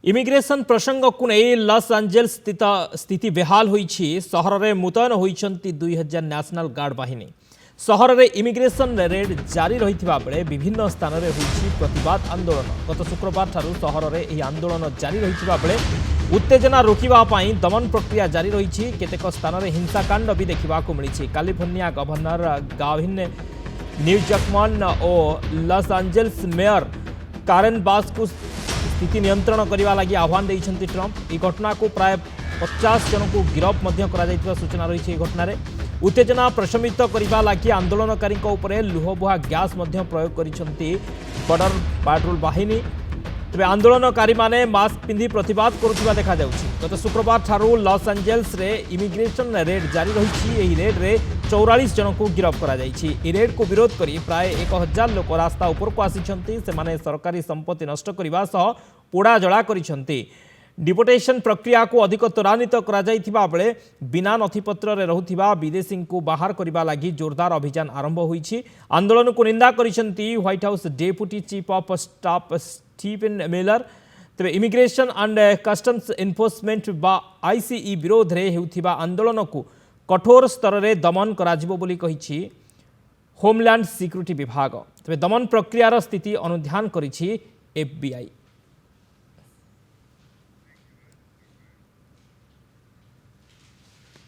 Immigration प्रसंग को नहीं लॉस एंजेल्स स्थिति बेहाल होईछि। सहर में मुतयन होइछन्ति 2000 नेशनल गार्ड बाहिनी। सहर में इमिग्रेशन रेड जारी रहिथिबा बेले विभिन्न स्थान में होइछि प्रतिवाद आंदोलन। गत शुक्रवार ठारू सहर में यह आंदोलन जारी रहिथिबा बेले उत्तेजना रोकिबा पई दमन प्रक्रिया जारी रहिछि। केतेक स्थान में हिंसाकांड भी देखिबाकू मिलिछि। कैलिफोर्निया गवर्नर गाविन न्यूजकमन और लॉस एंजेल्स मेयर कारेन बास को स्थिति नियंत्रण करने लगी आह्वान देइछन्ति ट्रंप। यह घटना को प्राय 50 जन को गिरफ सूचना रही। घटना उत्तेजना प्रशमित करने लगी आंदोलनकारी लुहबुहा गैस प्रयोग करिसेंति बॉर्डर पेट्रोल बाहिनी। तेज आंदोलनकारी माने मास्क पिंधि प्रतिवाद करुवा देखा जाउछि। गत शुक्रवार ठारू लॉस एंजेल्स रे इमिग्रेशन रेड जारी रही। यही रेड रे 44 जन को गिरफ करा जाइछि। रेड को विरोध करी प्राय 1000 लोक रास्ता ऊपर को आसिछन्ति। सेमाने सरकारी संपत्ति नष्ट करने सह पोड़ा जला करिछन्ति। डिपोटेशन प्रक्रिया को अधिक त्वरान्वित करा जाइथिबा बेले बिना नथिपत्र रे रहुथिबा विदेशी को बाहर करबा लागि जोरदार अभियान आरंभ होईछि। आंदोलन को निंदा करिसेंति White House deputy chief of staff Stephen Miller. तेज इमिग्रेशन एंड कस्टम्स एनफोर्समेंट बा आईसीई विरोध रे हेउथिबा आंदोलन को कठोर स्तर में दमन कराजिबो बोली कहिछि होमलैंड सिक्यूरिटी विभाग। तेज दमन प्रक्रियार स्थिति अनुध्यान करिछि एफबीआई।